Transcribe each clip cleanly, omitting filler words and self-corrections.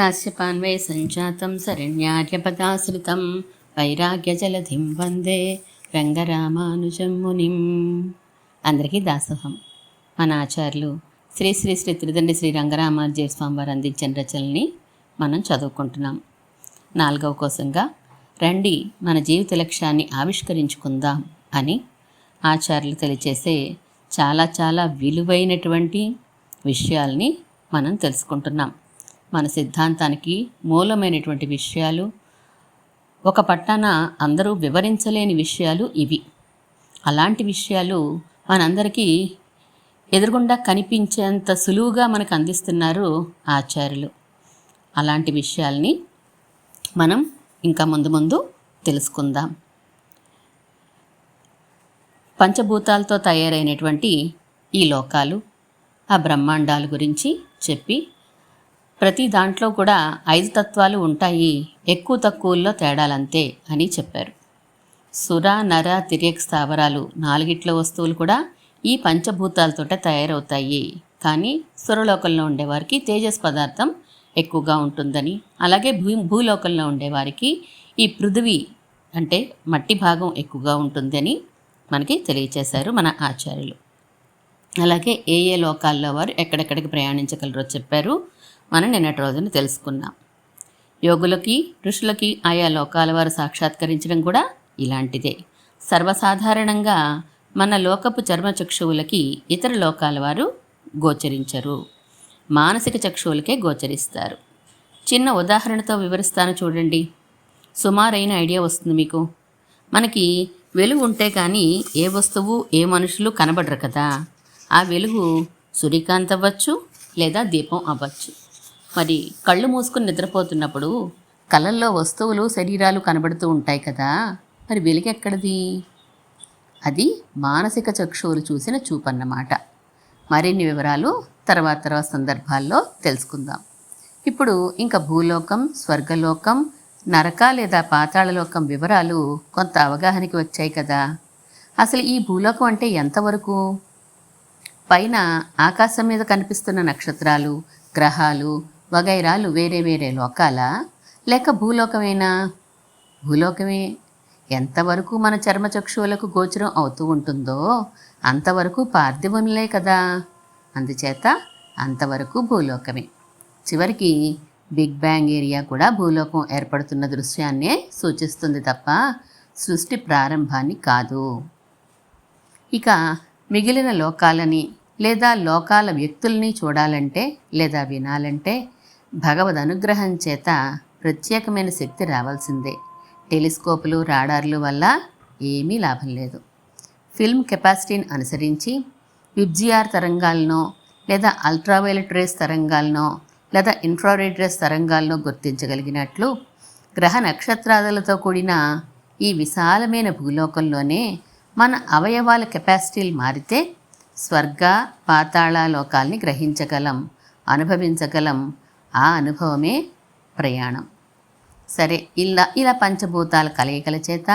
కాశ్యపాన్వే సంజాతం శరణ్యార్యపదాశ్రితం వైరాగ్యజలధిం వందే రంగరామానుజం మునిం. అందరికీ దాసోహం. మన ఆచార్యులు శ్రీ శ్రీ శ్రీ త్రిదండి శ్రీ రంగరామానుజ స్వామి వారు అందించిన రచనల్ని మనం చదువుకుంటున్నాం. 4వ కోసంగా రండి మన జీవిత లక్ష్యాన్ని ఆవిష్కరించుకుందాం అని ఆచార్యులు తెలియచేసే చాలా విలువైనటువంటి విషయాల్ని మనం తెలుసుకుంటున్నాం. మన సిద్ధాంతానికి మూలమైనటువంటి విషయాలు, ఒక పట్టాన అందరూ వివరించలేని విషయాలు ఇవి. అలాంటి విషయాలు మనందరికీ ఎదురుగుండా కనిపించేంత సులువుగా మనకు అందిస్తున్నారు ఆచార్యులు. అలాంటి విషయాల్ని మనం ఇంకా ముందు తెలుసుకుందాం. పంచభూతాలతో తయారైనటువంటి ఈ లోకాలు, ఆ బ్రహ్మాండాల గురించి చెప్పి, ప్రతి దాంట్లో కూడా 5 తత్వాలు ఉంటాయి, ఎక్కువ తక్కువల్లో తేడాలంతే అని చెప్పారు. సుర నర తిర్యక్ స్థావరాలు 4 వస్తువులు కూడా ఈ పంచభూతాలతోటే తయారవుతాయి. కానీ సురలోకంలో ఉండేవారికి తేజస్ పదార్థం ఎక్కువగా ఉంటుందని, అలాగే భూలోకంలో ఉండేవారికి ఈ పృథివీ అంటే మట్టి భాగం ఎక్కువగా ఉంటుందని మనకి తెలియచేశారు మన ఆచార్యులు. అలాగే ఏ లోకాల్లో వారు ఎక్కడెక్కడికి ప్రయాణించగలరో చెప్పారు. మనం నిన్నటి రోజున తెలుసుకున్నాం. యోగులకి, ఋషులకి ఆయా లోకాల వారు సాక్షాత్కరించడం కూడా ఇలాంటిదే. సర్వసాధారణంగా మన లోకపు చర్మచక్షువులకి ఇతర లోకాల వారు గోచరించరు, మానసిక చక్షువులకే గోచరిస్తారు. చిన్న ఉదాహరణతో వివరిస్తాను చూడండి, సుమారైన ఐడియా వస్తుంది మీకు. మనకి వెలుగు ఉంటే కానీ ఏ వస్తువు, ఏ మనుషులు కనబడరు కదా. ఆ వెలుగు సూర్యకాంతి అవ్వచ్చు, లేదా దీపం అవ్వచ్చు. మరి కళ్ళు మూసుకుని నిద్రపోతున్నప్పుడు కళ్ళల్లో వస్తువులు, శరీరాలు కనబడుతూ ఉంటాయి కదా. మరి వెలుగు ఎక్కడిది? అది మానసిక చక్షువులు చూసిన చూపన్నమాట. మరిన్ని వివరాలు తర్వాత సందర్భాల్లో తెలుసుకుందాం. ఇప్పుడు ఇంకా భూలోకం, స్వర్గలోకం, నరక లేదా పాతాళలోకం వివరాలు కొంత అవగాహనకి వచ్చాయి కదా. అసలు ఈ భూలోకం అంటే ఎంతవరకు? పైన ఆకాశం మీద కనిపిస్తున్న నక్షత్రాలు, గ్రహాలు వగైరాలు వేరే లోకాలా, లేక భూలోకమేనా? భూలోకమే. ఎంతవరకు మన చర్మచక్షువులకు గోచరం అవుతూ ఉంటుందో అంతవరకు పార్థివములే కదా. అందుచేత అంతవరకు భూలోకమే. చివరికి బిగ్ బ్యాంగ్ ఏరియా కూడా భూలోకం ఏర్పడుతున్న దృశ్యాన్నే సూచిస్తుంది తప్ప సృష్టి ప్రారంభాన్ని కాదు. ఇక మిగిలిన లోకాలని లేదా లోకాల వ్యక్తుల్ని చూడాలంటే లేదా వినాలంటే భగవద్ అనుగ్రహం చేత ప్రత్యేకమైన శక్తి రావాల్సిందే. టెలిస్కోపులు, రాడార్లు వల్ల ఏమీ లాభం లేదు. ఫిల్మ్ కెపాసిటీని అనుసరించి విబ్జిఆర్ తరంగాలనో లేదా అల్ట్రావైలెట్ రేస్ తరంగాలనో లేదా ఇన్ఫ్రారెడ్ రేస్ తరంగాలను గుర్తించగలిగినట్లు గ్రహ నక్షత్రాదులతో కూడిన ఈ విశాలమైన భూలోకంలోనే మన అవయవాల కెపాసిటీలు మారితే స్వర్గ, పాతాళ లోకాల్ని గ్రహించగలం, అనుభవించగలం. ఆ అనుభవమే ప్రయాణం. సరే, ఇలా పంచభూతాల కలయికల చేత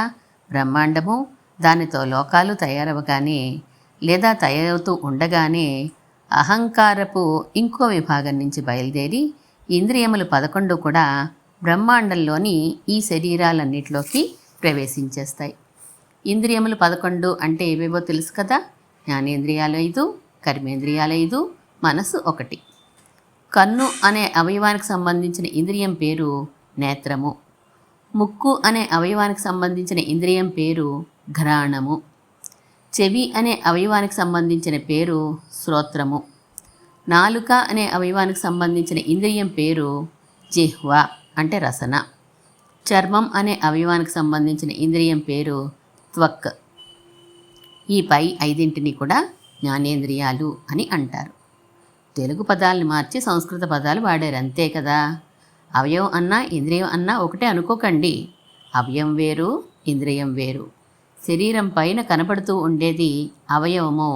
బ్రహ్మాండము, దానితో లోకాలు తయారవగానే లేదా తయారవుతూ ఉండగానే అహంకారపు ఇంకో విభాగం నుంచి బయలుదేరి ఇంద్రియములు 11 కూడా బ్రహ్మాండంలోని ఈ శరీరాలన్నిటిలోకి ప్రవేశించేస్తాయి. ఇంద్రియములు 11 అంటే ఏవేవో తెలుసు కదా. జ్ఞానేంద్రియాలు 5, కర్మేంద్రియాలు 5, మనసు 1. కన్ను అనే అవయవానికి సంబంధించిన ఇంద్రియం పేరు నేత్రము. ముక్కు అనే అవయవానికి సంబంధించిన ఇంద్రియం పేరు ఘ్రాణము. చెవి అనే అవయవానికి సంబంధించిన పేరు శ్రోత్రము. నాలుక అనే అవయవానికి సంబంధించిన ఇంద్రియం పేరు జిహ్వ అంటే రసన. చర్మం అనే అవయవానికి సంబంధించిన ఇంద్రియం పేరు త్వక్. ఈ పై 5 కూడా జ్ఞానేంద్రియాలు అని అంటారు. తెలుగు పదాలను మార్చి సంస్కృత పదాలు వాడారు, అంతే కదా. అవయవం అన్నా ఇంద్రియం అన్నా ఒకటే అనుకోకండి. అవయవం వేరు, ఇంద్రియం వేరు. శరీరం పైన కనబడుతూ ఉండేది అవయవము,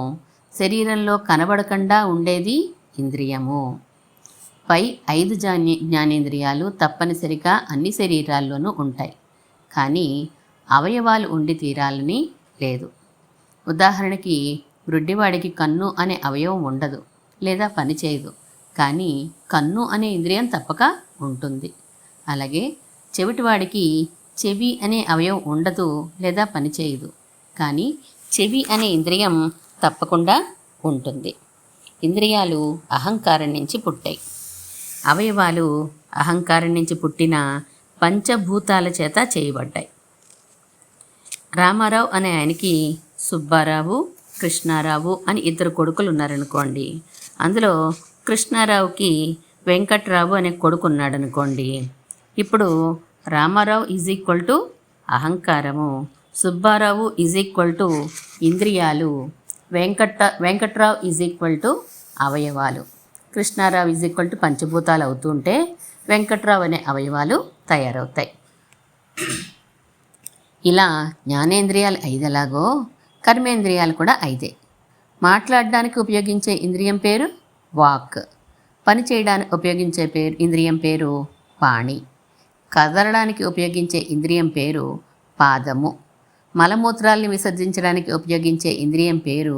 శరీరంలో కనబడకుండా ఉండేది ఇంద్రియము. పై 5 జ్ఞానేంద్రియాలు తప్పనిసరిగా అన్ని శరీరాల్లోనూ ఉంటాయి. కానీ అవయవాలు ఉండి తీరాలని లేదు. ఉదాహరణకి గ్రుడ్డివాడికి కన్ను అనే అవయవం ఉండదు లేదా పనిచేయదు, కానీ కన్ను అనే ఇంద్రియం తప్పక ఉంటుంది. అలాగే చెవిటివాడికి చెవి అనే అవయవం ఉండదు లేదా పనిచేయదు, కానీ చెవి అనే ఇంద్రియం తప్పకుండా ఉంటుంది. ఇంద్రియాలు అహంకారం నుంచి పుట్టాయి. అవయవాలు అహంకారం నుంచి పుట్టిన పంచభూతాల చేత చేయబడ్డాయి. రామారావు అనే ఆయనకి సుబ్బారావు, కృష్ణారావు అని ఇద్దరు కొడుకులు ఉన్నారనుకోండి. అందులో కృష్ణారావుకి వెంకట్రావు అనే కొడుకు ఉన్నాడనుకోండి. ఇప్పుడు రామారావు ఈజ్ ఈక్వల్ టు అహంకారము, సుబ్బారావు ఈజ్ ఈక్వల్ టు ఇంద్రియాలు, వెంకట్రావు ఈజ్ ఈక్వల్ టు అవయవాలు, కృష్ణారావు ఈజ్ ఈక్వల్ టు పంచభూతాలు అవుతుంటే వెంకట్రావు అనే అవయవాలు తయారవుతాయి. ఇలా జ్ఞానేంద్రియాలు 5 ఎలాగో కర్మేంద్రియాలు కూడా 5. మాట్లాడడానికి ఉపయోగించే ఇంద్రియం పేరు వాక్, పని చేయడానికి ఉపయోగించే ఇంద్రియం పేరు పాణి, కదలడానికి ఉపయోగించే ఇంద్రియం పేరు పాదము, మలమూత్రాల్ని విసర్జించడానికి ఉపయోగించే ఇంద్రియం పేరు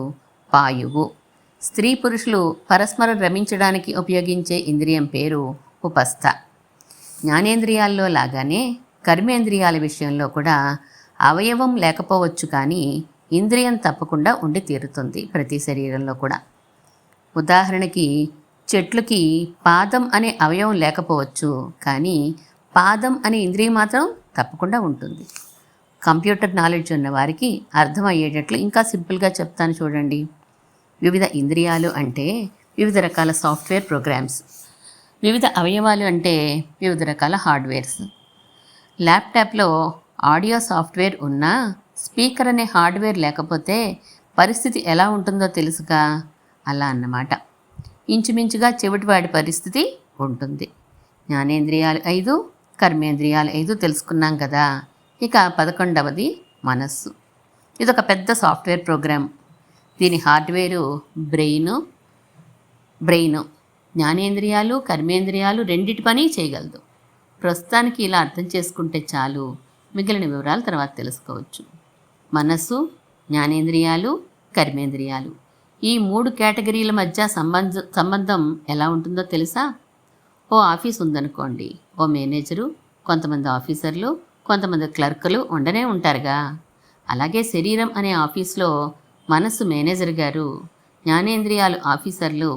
పాయువు, స్త్రీ పురుషులు పరస్పరం రమించడానికి ఉపయోగించే ఇంద్రియం పేరు ఉపస్థ. జ్ఞానేంద్రియాల్లో లాగానే కర్మేంద్రియాల విషయంలో కూడా అవయవం లేకపోవచ్చు, కానీ ఇంద్రియం తప్పకుండా ఉండి తీరుతుంది ప్రతి శరీరంలో కూడా. ఉదాహరణకి చెట్లుకి పాదం అనే అవయవం లేకపోవచ్చు, కానీ పాదం అనే ఇంద్రియం మాత్రం తప్పకుండా ఉంటుంది. కంప్యూటర్ నాలెడ్జ్ ఉన్న వారికి అర్థమయ్యేటట్లు ఇంకా సింపుల్గా చెప్తాను చూడండి. వివిధ ఇంద్రియాలు అంటే వివిధ రకాల సాఫ్ట్వేర్ ప్రోగ్రామ్స్, వివిధ అవయవాలు అంటే వివిధ రకాల హార్డ్వేర్స్. ల్యాప్టాప్లో ఆడియో సాఫ్ట్వేర్ ఉన్నా స్పీకర్ అనే హార్డ్వేర్ లేకపోతే పరిస్థితి ఎలా ఉంటుందో తెలుసుగా, అలా అన్నమాట. ఇంచుమించుగా చెవిటివాడి పరిస్థితి ఉంటుంది. జ్ఞానేంద్రియాలు 5, కర్మేంద్రియాలు 5 తెలుసుకున్నాం కదా. ఇక 11వది మనస్సు. ఇదొక పెద్ద సాఫ్ట్వేర్ ప్రోగ్రామ్. దీని హార్డ్వేరు బ్రెయిన్. జ్ఞానేంద్రియాలు కర్మేంద్రియాలు రెండిటి పని చేయగలదు. ప్రస్తుతానికి ఇలా అర్థం చేసుకుంటే చాలు, మిగిలిన వివరాలు తర్వాత తెలుసుకోవచ్చు. మనస్సు, జ్ఞానేంద్రియాలు, కర్మేంద్రియాలు, ఈ 3 కేటగిరీల మధ్య సంబంధం ఎలా ఉంటుందో తెలుసా? ఓ ఆఫీస్ ఉందనుకోండి, ఓ మేనేజరు, కొంతమంది ఆఫీసర్లు, కొంతమంది క్లర్కులు ఉండనే ఉంటారుగా. అలాగే శరీరం అనే ఆఫీస్లో మనస్సు మేనేజర్ గారు, జ్ఞానేంద్రియాలు ఆఫీసర్లు,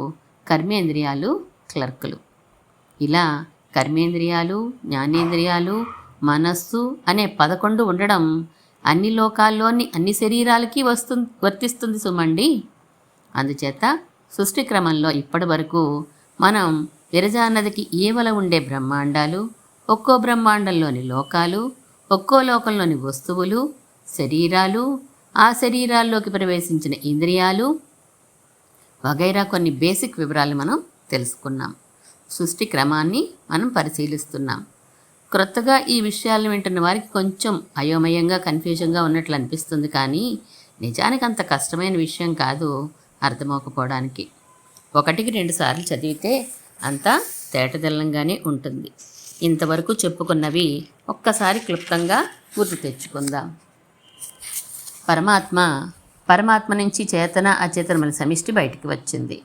కర్మేంద్రియాలు క్లర్కులు. ఇలా కర్మేంద్రియాలు, జ్ఞానేంద్రియాలు, మనస్సు అనే 11 ఉండడం అన్ని లోకాల్లోని అన్ని శరీరాలకి వర్తిస్తుంది సుమండి. అందుచేత సృష్టి క్రమంలో ఇప్పటి వరకు మనం విరజానదికి ఈవల ఉండే బ్రహ్మాండాలు, ఒక్కో బ్రహ్మాండంలోని లోకాలు, ఒక్కో లోకంలోని వస్తువులు, శరీరాలు, ఆ శరీరాల్లోకి ప్రవేశించిన ఇంద్రియాలు వగైరా కొన్ని బేసిక్ వివరాలు మనం తెలుసుకున్నాం. సృష్టి క్రమాన్ని మనం పరిశీలిస్తున్నాం. క్రొత్తగా ఈ విషయాలను వింటున్న వారికి కొంచెం అయోమయంగా కన్ఫ్యూజన్గా ఉన్నట్లు అనిపిస్తుంది, కానీ నిజానికి అంత కష్టమైన విషయం కాదు అర్థమవకపోవడానికి. 1-2 సార్లు చదివితే అంతా తేటతెల్లంగానే ఉంటుంది. ఇంతవరకు చెప్పుకున్నవి ఒక్కసారి క్లుప్తంగా గుర్తు తెచ్చుకుందాం. పరమాత్మ నుంచి చేతన అచేతనముల సమిష్టి బయటికి వచ్చింది.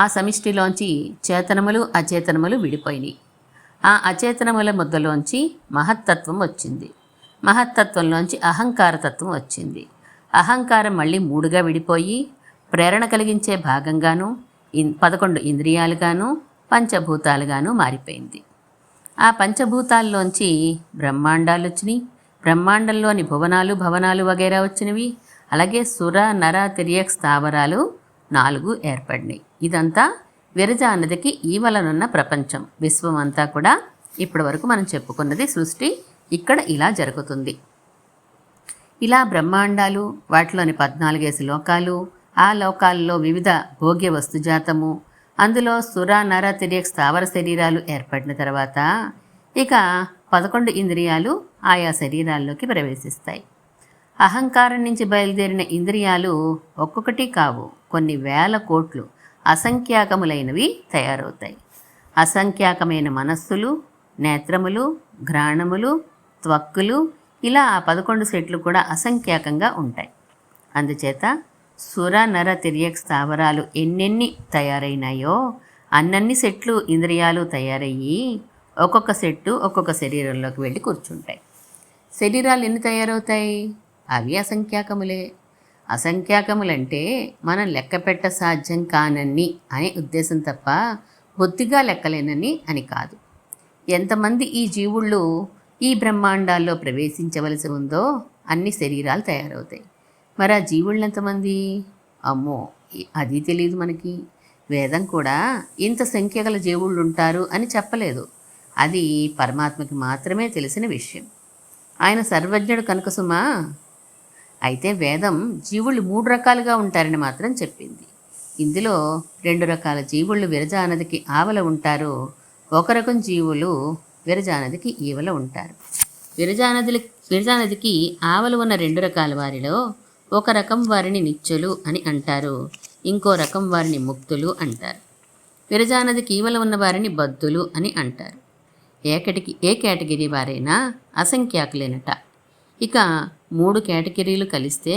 ఆ సమిష్టిలోంచి చేతనములు అచేతనములు విడిపోయినాయి. ఆ అచేతనముల ముద్దలోంచి మహత్తత్వం వచ్చింది. మహత్తత్వంలోంచి అహంకారతత్వం వచ్చింది. అహంకారం మళ్ళీ 3గా విడిపోయి ప్రేరణ కలిగించే భాగంగాను 11 ఇంద్రియాలుగాను పంచభూతాలుగాను మారిపోయింది. ఆ పంచభూతాల్లోంచి బ్రహ్మాండాలు వచ్చినాయి. బ్రహ్మాండంలోని భవనాలు వగైరా వచ్చినవి. అలాగే సుర నర తిర్యక్ స్థావరాలు 4 ఏర్పడినాయి. ఇదంతా విరజానదికి ఈవలనున్న ప్రపంచం, విశ్వం అంతా కూడా ఇప్పటి వరకు మనం చెప్పుకున్నది సృష్టి ఇక్కడ ఇలా జరుగుతుంది. ఇలా బ్రహ్మాండాలు, వాటిలోని 14 లోకాలు, ఆ లోకాల్లో వివిధ భోగ్య వస్తుజాతము, అందులో సుర నర తిర్యక్ స్థావర శరీరాలు ఏర్పడిన తర్వాత ఇక 11 ఇంద్రియాలు ఆయా శరీరాల్లోకి ప్రవేశిస్తాయి. అహంకారం నుంచి బయలుదేరిన ఇంద్రియాలు ఒక్కొక్కటి కావు, కొన్ని వేల కోట్లు అసంఖ్యాకములైనవి తయారవుతాయి. అసంఖ్యాకమైన మనస్సులు, నేత్రములు, ఘ్రాణములు, త్వక్కులు, ఇలా ఆ 11 సెట్లు కూడా అసంఖ్యాకంగా ఉంటాయి. అందుచేత సుర నర తిర్యక్ స్థావరాలు ఎన్నెన్ని తయారైనాయో అన్నన్ని సెట్లు ఇంద్రియాలు తయారయ్యి ఒక్కొక్క సెట్టు ఒక్కొక్క శరీరంలోకి వెళ్ళి కూర్చుంటాయి. శరీరాలు ఎన్ని తయారవుతాయి? అవి అసంఖ్యాకములే. అసంఖ్యాకములంటే మనం లెక్కపెట్ట సాధ్యం కానన్ని అనే ఉద్దేశం తప్ప బొత్తిగా లెక్కలేనని అని కాదు. ఎంతమంది ఈ జీవుళ్ళు ఈ బ్రహ్మాండాల్లో ప్రవేశించవలసి ఉందో అన్ని శరీరాలు తయారవుతాయి. మరి ఆ జీవుళ్ళు ఎంతమంది? అమ్మో, అది తెలియదు మనకి. వేదం కూడా ఇంత సంఖ్య గల జీవుళ్ళు ఉంటారు అని చెప్పలేదు. అది పరమాత్మకి మాత్రమే తెలిసిన విషయం. ఆయన సర్వజ్ఞుడు కనుక సుమా. అయితే వేదం జీవుళ్ళు 3 రకాలుగా ఉంటారని మాత్రం చెప్పింది. ఇందులో 2 రకాల జీవుళ్ళు విరజానదికి ఆవల ఉంటారు. ఒక రకం జీవులు విరజానదికి ఈవల ఉంటారు. విరజానదికి ఆవల ఉన్న 2 రకాల వారిలో ఒక రకం వారిని నిత్యులు అని అంటారు. ఇంకో రకం వారిని ముక్తులు అంటారు. విరజానదికి ఈవల ఉన్న వారిని బద్ధులు అని అంటారు. ఏ కేటగిరీ వారైనా అసంఖ్యాకులేనట. ఇక 3 కేటగిరీలు కలిస్తే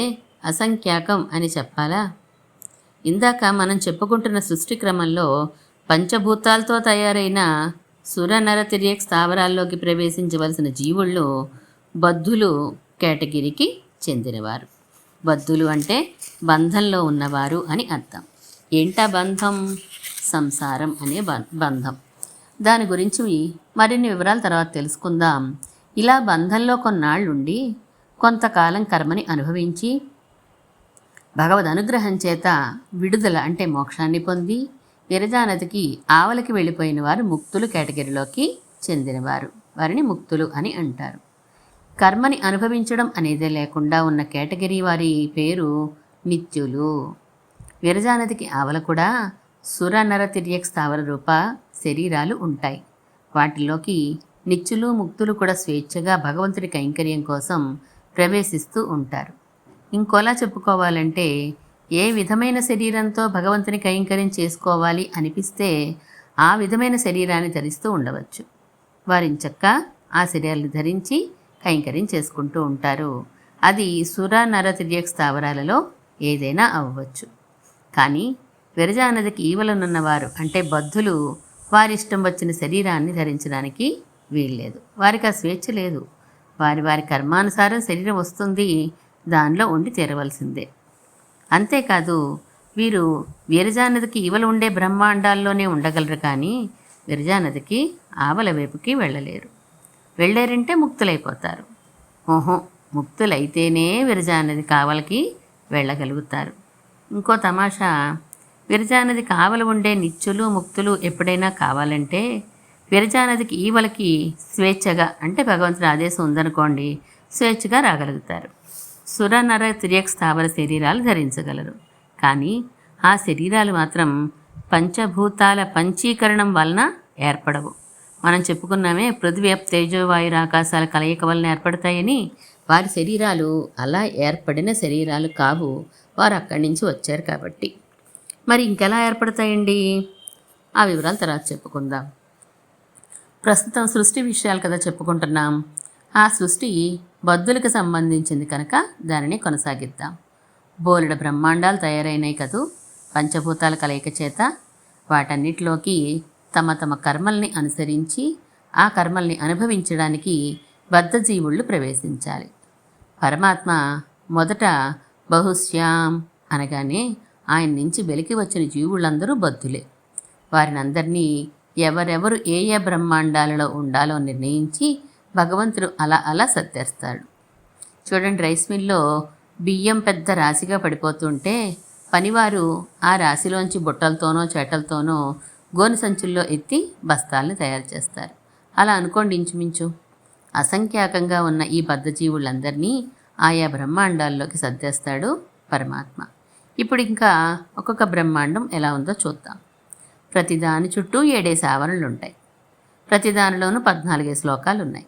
అసంఖ్యాకం అని చెప్పాలా? ఇందాక మనం చెప్పుకుంటున్న సృష్టి క్రమంలో పంచభూతాలతో తయారైన సుర నర తిర్యక్ స్థావరాల్లోకి ప్రవేశించవలసిన జీవుళ్ళు బద్ధులు కేటగిరీకి చెందినవారు. బద్ధులు అంటే బంధంలో ఉన్నవారు అని అర్థం. ఏంటా బంధం? సంసారం అనే బంధం. దాని గురించి మరిన్ని వివరాలు తర్వాత తెలుసుకుందాం. ఇలా బంధంలో కొన్నాళ్ళుండి కొంతకాలం కర్మని అనుభవించి భగవద్ అనుగ్రహం చేత విడుదల అంటే మోక్షాన్ని పొంది విరజానదికి ఆవలికి వెళ్ళిపోయిన వారు ముక్తులు కేటగిరీలోకి చెందినవారు. వారిని ముక్తులు అని అంటారు. కర్మని అనుభవించడం అనేదే లేకుండా ఉన్న కేటగిరీ వారి పేరు నిత్యులు. విరజానదికి ఆవల కూడా సుర నర తిర్యక్ స్థావర రూప శరీరాలు ఉంటాయి. వాటిలోకి నిత్యులు ముక్తులు కూడా స్వేచ్ఛగా భగవంతుడి కైంకర్యం కోసం ప్రవేశిస్తూ ఉంటారు. ఇంకోలా చెప్పుకోవాలంటే ఏ విధమైన శరీరంతో భగవంతుని కైంకర్యం చేసుకోవాలి అనిపిస్తే ఆ విధమైన శరీరాన్ని ధరిస్తూ ఉండవచ్చు. వారించక్క ఆ శరీరాన్ని ధరించి కైంకర్యం చేసుకుంటూ ఉంటారు. అది సుర నర తిర్యక్ స్థావరాలలో ఏదైనా అవ్వచ్చు. కానీ విరజానదికి ఈవలనున్నవారు అంటే బద్ధులు వారిష్టం వచ్చిన శరీరాన్ని ధరించడానికి వీల్లేదు. వారికి ఆ స్వేచ్ఛ లేదు. వారి కర్మానుసారం శరీరం వస్తుంది, దానిలో ఉండి తీరవలసిందే. అంతేకాదు వీరు విరజానదికి ఈవల ఉండే బ్రహ్మాండాల్లోనే ఉండగలరు, కానీ విరజానదికి ఆవల వైపుకి వెళ్ళలేరు. వెళ్ళారంటే ముక్తులైపోతారు. ఓహో, ముక్తులైతేనే విరజానది కావలకి వెళ్ళగలుగుతారు. ఇంకో తమాషా, విరజానది కావల ఉండే నిత్యులు ముక్తులు ఎప్పుడైనా కావాలంటే విరజానదికి ఈవలకి స్వేచ్ఛగా అంటే భగవంతుడి ఆదేశం ఉందనుకోండి, స్వేచ్ఛగా రాగలుగుతారు. సుర నర తిర్యక్ స్థావర శరీరాలు ధరించగలరు. కానీ ఆ శరీరాలు మాత్రం పంచభూతాల పంచీకరణం వలన ఏర్పడవు. మనం చెప్పుకున్నామే, పృథ్వీ తేజోవాయుర ఆకాశాల కలయిక వలన ఏర్పడతాయని. వారి శరీరాలు అలా ఏర్పడిన శరీరాలు కావు. వారు అక్కడి నుంచి వచ్చారు కాబట్టి. మరి ఇంకెలా ఏర్పడతాయండి? ఆ వివరాలు తర్వాత చెప్పుకుందాం. ప్రస్తుతం సృష్టి విషయాలు కదా చెప్పుకుంటున్నాం. ఆ సృష్టి బద్ధులకు సంబంధించింది కనుక దానిని కొనసాగిద్దాం. బోలెడు బ్రహ్మాండాలు తయారైనాయి కదూ పంచభూతాల కలయిక చేత. వాటన్నిటిలోకి తమ తమ కర్మల్ని అనుసరించి ఆ కర్మల్ని అనుభవించడానికి బద్ధజీవుళ్ళు ప్రవేశించాలి. పరమాత్మ మొదట బహుశ్యాం అనగానే ఆయన నుంచి వెలికి వచ్చిన జీవులందరూ బద్ధులే. వారినందరినీ ఎవరెవరు ఏ ఏ బ్రహ్మాండాలలో ఉండాలో నిర్ణయించి భగవంతుడు అలా అలా సర్దేస్తాడు. చూడండి, రైస్ మిల్లో బియ్యం పెద్ద రాశిగా పడిపోతుంటే పనివారు ఆ రాశిలోంచి బుట్టలతోనో చేటలతోనో గోనె సంచుల్లో ఎత్తి బస్తాల్ని తయారు చేస్తారు. అలా అనుకోండి, ఇంచుమించు అసంఖ్యాకంగా ఉన్న ఈ బద్ధజీవులందరినీ ఆయా బ్రహ్మాండాల్లోకి సర్దేస్తాడు పరమాత్మ. ఇప్పుడు ఇంకా ఒక్కొక్క బ్రహ్మాండం ఎలా ఉందో చూద్దాం. ప్రతిదాని చుట్టూ 7 ఆవరణలు ఉంటాయి. ప్రతిదానిలోనూ 14 శ్లోకాలు ఉన్నాయి.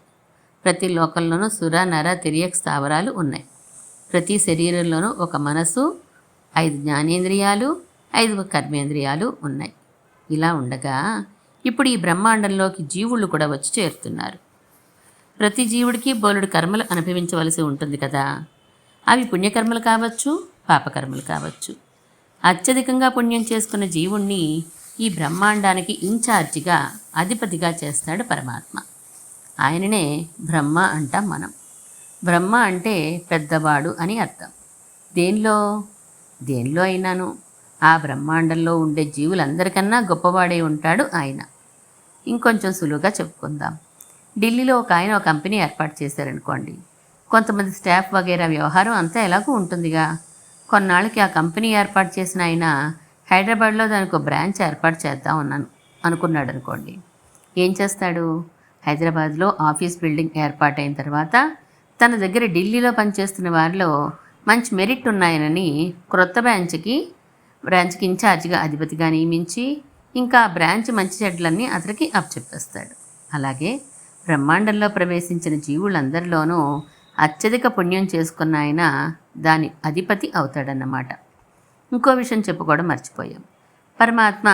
ప్రతి లోకంలోనూ సుర నర తిర్యక్ స్థావరాలు ఉన్నాయి. ప్రతి శరీరంలోనూ ఒక మనసు, 5 జ్ఞానేంద్రియాలు, 5 కర్మేంద్రియాలు ఉన్నాయి. ఇలా ఉండగా ఇప్పుడు ఈ బ్రహ్మాండంలోకి జీవుళ్ళు కూడా వచ్చి చేరుతున్నారు. ప్రతి జీవుడికి బోలెడు కర్మలు అనుభవించవలసి ఉంటుంది కదా. అవి పుణ్యకర్మలు కావచ్చు, పాపకర్మలు కావచ్చు. అత్యధికంగా పుణ్యం చేసుకున్న జీవుణ్ణి ఈ బ్రహ్మాండానికి ఇన్ఛార్జిగా అధిపతిగా చేస్తాడు పరమాత్మ. ఆయననే బ్రహ్మ అంటాం మనం. బ్రహ్మ అంటే పెద్దవాడు అని అర్థం. దేనిలో అయినాను ఆ బ్రహ్మాండంలో ఉండే జీవులందరికన్నా గొప్పవాడే ఉంటాడు ఆయన. ఇంకొంచెం సులువుగా చెప్పుకుందాం. ఢిల్లీలో ఒక ఆయన ఒక కంపెనీ ఏర్పాటు చేశారనుకోండి. కొంతమంది స్టాఫ్ వగైరా వ్యవహారం అంతా ఎలాగూ ఉంటుందిగా. కొన్నాళ్ళకి ఆ కంపెనీ ఏర్పాటు చేసిన ఆయన హైదరాబాద్లో దానికి ఒక బ్రాంచ్ ఏర్పాటు చేద్దాం అనుకున్నాడు అనుకోండి. ఏం చేస్తాడు? హైదరాబాద్లో ఆఫీస్ బిల్డింగ్ ఏర్పాటైన తర్వాత తన దగ్గర ఢిల్లీలో పనిచేస్తున్న వారిలో మంచి మెరిట్ ఉన్నాయనని క్రొత్త బ్రాంచ్కి ఇన్ఛార్జిగా అధిపతిగా నియమించి ఇంకా బ్రాంచ్ మంచి చెడ్లన్నీ అతనికి అప్పచెప్పేస్తాడు. అలాగే బ్రహ్మాండంలో ప్రవేశించిన జీవులందరిలోనూ అత్యధిక పుణ్యం చేసుకున్న ఆయన దాని అధిపతి అవుతాడన్నమాట. ఇంకో విషయం చెప్పుకోవడం మర్చిపోయాం. పరమాత్మ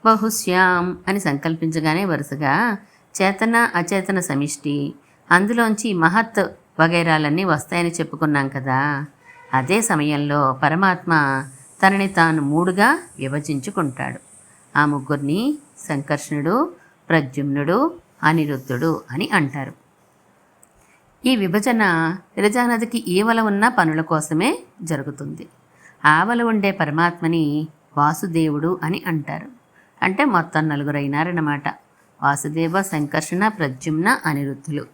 బహుశ్యాం అని సంకల్పించగానే వరుసగా చేతన అచేతన సమిష్టి, అందులోంచి మహత్ వగైరాలన్నీ వస్తాయని చెప్పుకున్నాం కదా. అదే సమయంలో పరమాత్మ తనని తాను 3గా విభజించుకుంటాడు. ఆ ముగ్గురిని సంకర్షణుడు, ప్రద్యుమ్నుడు, అనిరుద్ధుడు అని అంటారు. ఈ విభజన విరజానదికి ఈవల ఉన్న పనుల కోసమే జరుగుతుంది. ఆవల ఉండే పరమాత్మని వాసుదేవుడు అని అంటారు. అంటే మొత్తం 4 అయినారన్నమాట. వాసుదేవ, సంకర్షణ, ప్రద్యుమ్న, అనిరుద్ధులు.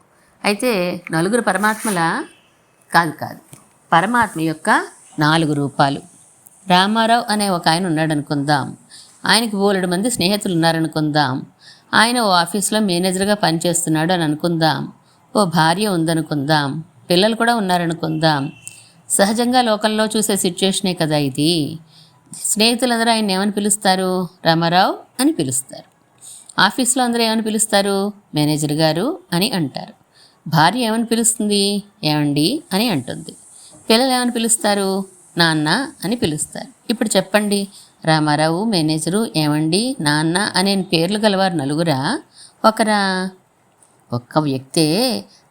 అయితే 4 పరమాత్మల కాదు పరమాత్మ యొక్క 4 రూపాలు. రామారావు అనే ఒక ఆయన ఉన్నాడు అనుకుందాం. ఆయనకి బోలెడు మంది స్నేహితులు ఉన్నారనుకుందాం. ఆయన ఓ ఆఫీస్లో మేనేజర్గా పనిచేస్తున్నాడు అని అనుకుందాం. ఓ భార్య ఉందనుకుందాం. పిల్లలు కూడా ఉన్నారనుకుందాం. సహజంగా లోకంలో చూసే సిచ్యుయేషనే కదా ఇది. స్నేహితులందరూ ఆయన ఏమని పిలుస్తారు? రామారావు అని పిలుస్తారు. ఆఫీస్లో అందరూ ఏమని పిలుస్తారు? మేనేజర్ గారు అని అంటారు. భార్య ఏమని పిలుస్తుంది? ఏమండి అని అంటుంది. పిల్లలు ఏమని పిలుస్తారు? నాన్న అని పిలుస్తారు. ఇప్పుడు చెప్పండి, రామారావు, మేనేజరు, ఏమండి, నాన్న అనే పేర్లు గలవారు 4రా? ఒకరా? ఒక్క వ్యక్తే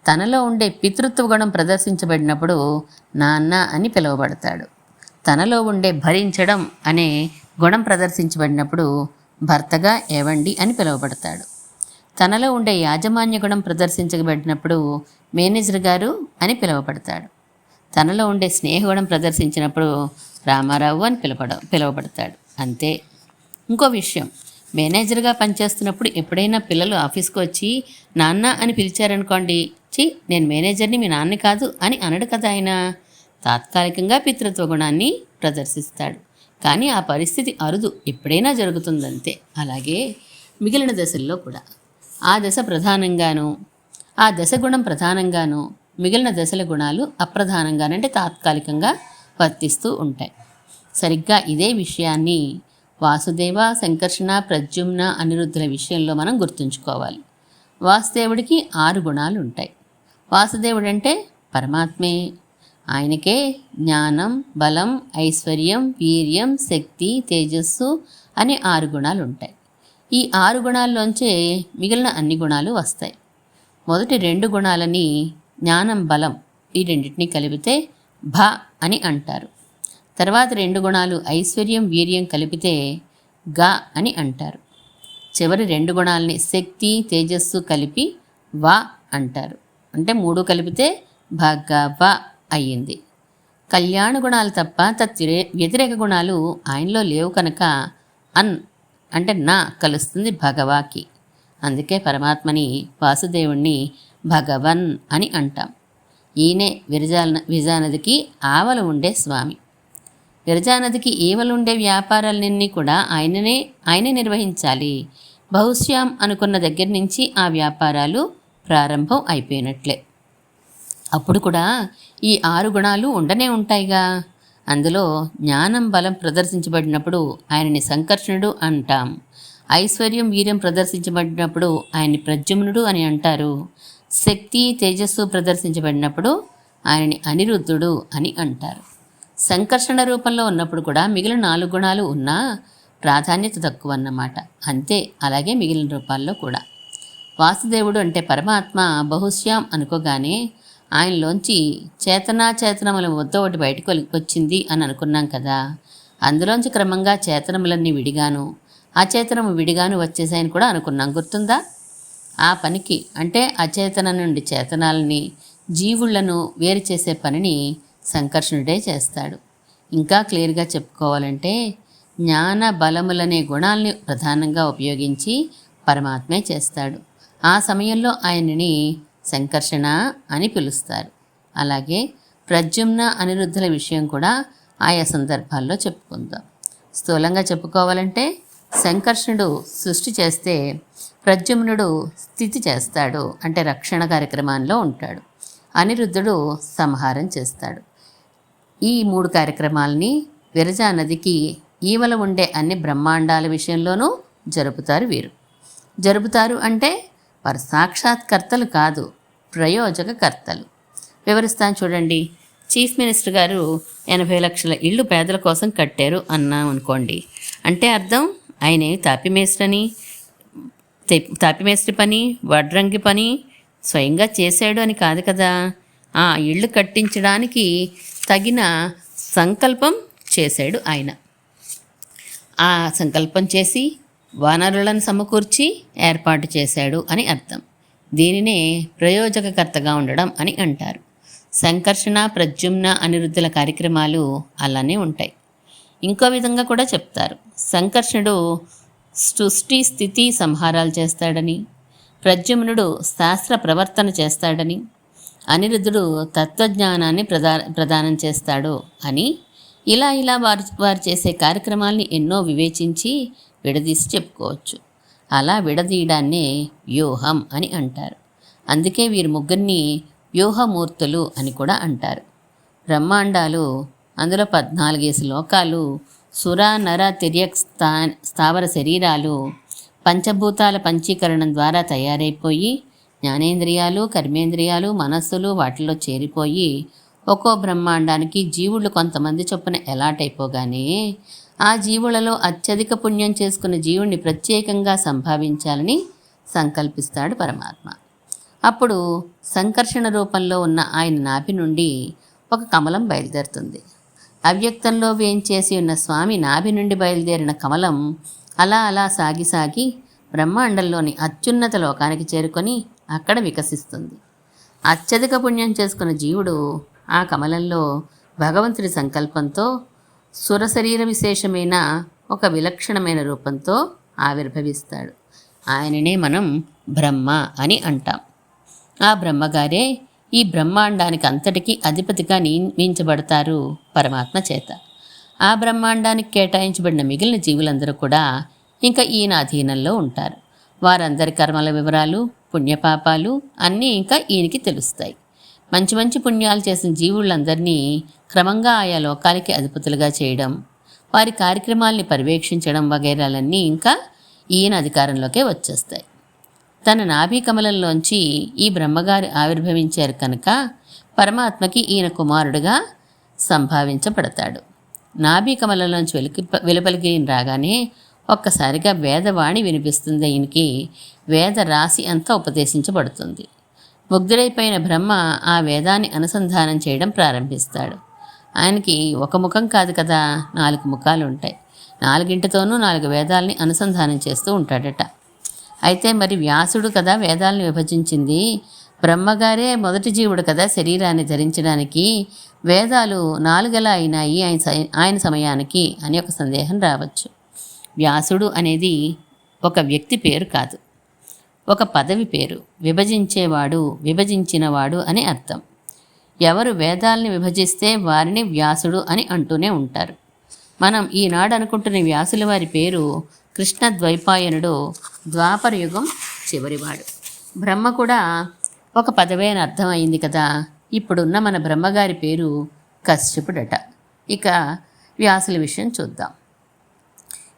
తనలో ఉండే పితృత్వ గుణం ప్రదర్శించబడినప్పుడు నాన్న అని పిలువబడతాడు. తనలో ఉండే భరించడం అనే గుణం ప్రదర్శించబడినప్పుడు భర్తగా ఏవండి అని పిలువబడతాడు. తనలో ఉండే యాజమాన్య గుణం ప్రదర్శించబడినప్పుడు మేనేజర్ గారు అని పిలువబడతాడు. తనలో ఉండే స్నేహగుణం ప్రదర్శించినప్పుడు రామారావు అని పిలువబడతాడు. అంతే. ఇంకో విషయం, మేనేజర్గా పనిచేస్తున్నప్పుడు ఎప్పుడైనా పిల్లలు ఆఫీస్కి వచ్చి నాన్న అని పిలిచారనుకోండి, నేను మేనేజర్ని, మీ నాన్న కాదు అని అనడు కదా ఆయన. తాత్కాలికంగా పితృత్వ గుణాన్ని ప్రదర్శిస్తాడు. కానీ ఆ పరిస్థితి అరుదు, ఎప్పుడైనా జరుగుతుందంతే. అలాగే మిగిలిన దశల్లో కూడా ఆ దశ ప్రధానంగాను, ఆ దశ గుణం ప్రధానంగాను, మిగిలిన దశల గుణాలు అప్రధానంగాను, అంటే తాత్కాలికంగా వర్తిస్తూ ఉంటాయి. సరిగ్గా ఇదే విషయాన్ని వాసుదేవ, సంకర్షణ, ప్రద్యుమ్న, అనిరుద్ధుల విషయంలో మనం గుర్తుంచుకోవాలి. వాసుదేవుడికి 6 గుణాలు ఉంటాయి. వాసుదేవుడు అంటే పరమాత్మే. ఆయనకే జ్ఞానం, బలం, ఐశ్వర్యం, వీర్యం, శక్తి, తేజస్సు అనే 6 గుణాలు ఉంటాయి. ఈ 6 గుణాల్లోంచే మిగిలిన అన్ని గుణాలు వస్తాయి. మొదటి 2 గుణాలని జ్ఞానం, బలం, ఈ రెండింటినీ కలిపితే భ అని అంటారు. తర్వాత 2 గుణాలు ఐశ్వర్యం, వీర్యం కలిపితే గ అని అంటారు. చివరి 2 గుణాలని శక్తి, తేజస్సు కలిపి వ అంటారు. అంటే 3 కలిపితే భగవ అయ్యింది. కళ్యాణ గుణాలు తప్ప వ్యతిరేక గుణాలు ఆయనలో లేవు కనుక అంటే నా కలుస్తుంది భగవాకి. అందుకే పరమాత్మని, వాసుదేవుణ్ణి భగవన్ అని అంటాం. ఈయనే విరజానదికి ఆవల ఉండే స్వామి. విరజానదికి ఈవలుండే వ్యాపారాలన్నీ కూడా ఆయనే నిర్వహించాలి. బహుశ్యాం అనుకున్న దగ్గర నుంచి ఆ వ్యాపారాలు ప్రారంభం అయిపోయినట్లే. అప్పుడు కూడా ఈ 6 గుణాలు ఉండనే ఉంటాయిగా. అందులో జ్ఞానం, బలం ప్రదర్శించబడినప్పుడు ఆయనని సంకర్షణుడు అంటాం. ఐశ్వర్యం, వీర్యం ప్రదర్శించబడినప్పుడు ఆయన్ని ప్రద్యుమ్నుడు అని అంటారు. శక్తి, తేజస్సు ప్రదర్శించబడినప్పుడు ఆయనని అనిరుద్ధుడు అని అంటారు. సంకర్షణ రూపంలో ఉన్నప్పుడు కూడా మిగిలిన 4 గుణాలు ఉన్నా ప్రాధాన్యత తక్కువ అన్నమాట. అంతే. అలాగే మిగిలిన రూపాల్లో కూడా వాసుదేవుడు అంటే పరమాత్మ బహుశ్యాం అనుకోగానే ఆయనలోంచి చేతనాచేతనముల ముద్ద ఒకటి బయటకు వచ్చింది అని అనుకున్నాం కదా. అందులోంచి క్రమంగా చేతనములన్నీ విడిగాను, అచేతనము విడిగాను వచ్చేసాయని కూడా అనుకున్నాం, గుర్తుందా? ఆ పనికి అంటే అచేతన నుండి చేతనాలని, జీవుళ్లను వేరు చేసే పనిని సంకర్షణుడే చేస్తాడు. ఇంకా క్లియర్గా చెప్పుకోవాలంటే జ్ఞాన బలములనే గుణాల్ని ప్రధానంగా ఉపయోగించి పరమాత్మే చేస్తాడు. ఆ సమయంలో ఆయనని సంకర్షణ అని పిలుస్తారు. అలాగే ప్రద్యుమ్న అనిరుద్ధుల విషయం కూడా ఆయా సందర్భాల్లో చెప్పుకుందాం. స్థూలంగా చెప్పుకోవాలంటే సంకర్షణుడు సృష్టి చేస్తే ప్రద్యుమ్నుడు స్థితి చేస్తాడు, అంటే రక్షణ కార్యక్రమాల్లో ఉంటాడు. అనిరుద్ధుడు సంహారం చేస్తాడు. ఈ 3 కార్యక్రమాలని విరజా నదికి ఈవల ఉండే అన్ని బ్రహ్మాండాల విషయంలోనూ జరుపుతారు వీరు. జరుపుతారు అంటే వారు సాక్షాత్కర్తలు కాదు, ప్రయోజకకర్తలు. వివరిస్తాను చూడండి. చీఫ్ మినిస్టర్ గారు 80 లక్షల ఇళ్ళు పేదల కోసం కట్టారు అన్నాం అనుకోండి. అంటే అర్థం ఆయనే తాపిమేస్త్రి పని, వడ్రంగి పని స్వయంగా చేశాడు అని కాదు కదా. ఆ ఇళ్ళు కట్టించడానికి తగిన సంకల్పం చేశాడు ఆయన. ఆ సంకల్పం చేసి వనరులను సమకూర్చి ఏర్పాటు చేశాడు అని అర్థం. దీనినే ప్రయోజకకర్తగా ఉండడం అని అంటారు. సంకర్షణ, ప్రద్యుమ్న, అనిరుద్ధుల కార్యక్రమాలు అలానే ఉంటాయి. ఇంకో విధంగా కూడా చెప్తారు. సంకర్షణుడు సృష్టి, స్థితి, సంహారాలు చేస్తాడని, ప్రద్యుమ్నుడు శాస్త్ర ప్రవర్తన చేస్తాడని, అనిరుద్ధుడు తత్వజ్ఞానాన్ని ప్రదానం చేస్తాడు అని, ఇలా వారు చేసే కార్యక్రమాల్ని ఎన్నో వివేచించి విడదీసి చెప్పుకోవచ్చు. అలా విడదీయడాన్నే వ్యూహం అని అంటారు. అందుకే వీరి ముగ్గురిని వ్యూహమూర్తులు అని కూడా అంటారు. బ్రహ్మాండాలు, అందులో 14 లోకాలు, సుర నర తిర్యక్ స్థావర శరీరాలు పంచభూతాల పంచీకరణం ద్వారా తయారైపోయి జ్ఞానేంద్రియాలు, కర్మేంద్రియాలు, మనస్సులు వాటిలో చేరిపోయి ఒక్కో బ్రహ్మాండానికి జీవుళ్ళు కొంతమంది చొప్పున ఎలాటైపోగానే ఆ జీవులలో అత్యధిక పుణ్యం చేసుకున్న జీవుణ్ణి ప్రత్యేకంగా సంభావించాలని సంకల్పిస్తాడు పరమాత్మ. అప్పుడు సంకర్షణ రూపంలో ఉన్న ఆయన నాభి నుండి ఒక కమలం బయలుదేరుతుంది. అవ్యక్తంలో వేంచేసి ఉన్న స్వామి నాభి నుండి బయలుదేరిన కమలం అలా సాగి బ్రహ్మాండంలోని అత్యున్నత లోకానికి చేరుకొని అక్కడ వికసిస్తుంది. అత్యధిక పుణ్యం చేసుకున్న జీవుడు ఆ కమలంలో భగవంతుడి సంకల్పంతో సురశరీర విశేషమైన ఒక విలక్షణమైన రూపంతో ఆవిర్భవిస్తాడు. ఆయననే మనం బ్రహ్మ అని అంటాం. ఆ బ్రహ్మగారే ఈ బ్రహ్మాండానికి అంతటికీ అధిపతిగా నియమించబడతారు పరమాత్మ చేత. ఆ బ్రహ్మాండానికి కేటాయించబడిన మిగిలిన జీవులందరూ కూడా ఇంకా ఈయన అధీనంలో ఉంటారు. వారందరి కర్మల వివరాలు, పుణ్యపాపాలు అన్నీ ఇంకా ఈయనకి తెలుస్తాయి. మంచి పుణ్యాలు చేసిన జీవులందరినీ క్రమంగా ఆయా లోకాలకి అధిపతులుగా చేయడం, వారి కార్యక్రమాల్ని పర్యవేక్షించడం వగైరాలన్నీ ఇంకా ఈయన అధికారంలోకే వచ్చేస్తాయి. తన నాభి కమలంలోంచి ఈ బ్రహ్మగారు ఆవిర్భవించారు కనుక పరమాత్మకి ఈయన కుమారుడుగా సంభావించబడతాడు. నాభి కమలంలోంచి వెలుపలికి రాగానే ఒక్కసారిగా వేదవాణి వినిపిస్తుంది. ఈయనకి వేద రాశి అంతా ఉపదేశించబడుతుంది. ముగ్ధుడైపోయిన బ్రహ్మ ఆ వేదాన్ని అనుసంధానం చేయడం ప్రారంభిస్తాడు. ఆయనకి ఒక ముఖం కాదు కదా, 4 ముఖాలు ఉంటాయి. 4ంటితోనూ 4 వేదాలని అనుసంధానం చేస్తూ ఉంటాడట. అయితే మరి వ్యాసుడు కదా వేదాలను విభజించింది, బ్రహ్మగారే మొదటి జీవుడు కదా శరీరాన్ని ధరించడానికి, వేదాలు 4 ఎలా అయినాయి ఆయన సమయానికి అని ఒక సందేహం రావచ్చు. వ్యాసుడు అనేది ఒక వ్యక్తి పేరు కాదు, ఒక పదవి పేరు. విభజించేవాడు, విభజించినవాడు అని అర్థం. ఎవరు వేదాలని విభజిస్తే వారిని వ్యాసుడు అని అంటూనే ఉంటారు. మనం ఈనాడు అనుకుంటున్న వ్యాసుల వారి పేరు కృష్ణ ద్వైపాయనుడు, ద్వాపర యుగం చివరివాడు. బ్రహ్మ కూడా ఒక పదవే అని అర్థం అయింది కదా. ఇప్పుడున్న మన బ్రహ్మగారి పేరు కశ్యపుడట. ఇక వ్యాసుల విషయం చూద్దాం.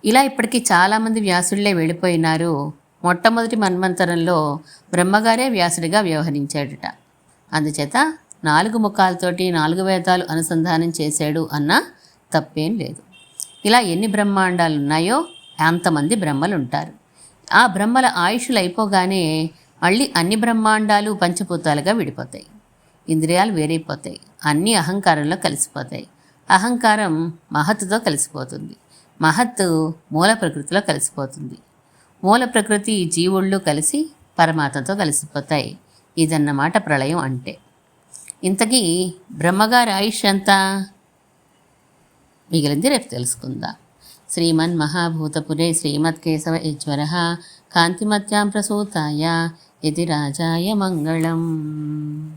ఇలా ఇప్పటికీ చాలామంది వ్యాసుళ్లే వెళ్ళిపోయినారు. మొట్టమొదటి మన్వంతరంలో బ్రహ్మగారే వ్యాసుడిగా వ్యవహరించాడట. అందుచేత 4 ముఖాలతోటి 4 వేదాలు అనుసంధానం చేశాడు అన్న తప్పేం లేదు. ఇలా ఎన్ని బ్రహ్మాండాలు ఉన్నాయో అంతమంది బ్రహ్మలు ఉంటారు. ఆ బ్రహ్మల ఆయుష్లు అయిపోగానే మళ్ళీ అన్ని బ్రహ్మాండాలు పంచభూతాలుగా విడిపోతాయి. ఇంద్రియాలు వేరైపోతాయి, అన్నీ అహంకారంలో కలిసిపోతాయి. అహంకారం మహత్తుతో కలిసిపోతుంది. మహత్తు మూల ప్రకృతిలో కలిసిపోతుంది. మూల ప్రకృతి జీవుళ్ళు కలిసి పరమాత్మతో కలిసిపోతాయి. ఇదన్నమాట ప్రళయం అంటే. ఇంతకీ బ్రహ్మగారి ఆయుష్ ఎంత? మిగిలింది రేపు తెలుసుకుందాం. శ్రీమన్మహాభూతపురే శ్రీమత్కేశవ ఈశ్వర కాంతిమత్యాం ప్రసూతాయ ఇది రాజాయ మంగళం.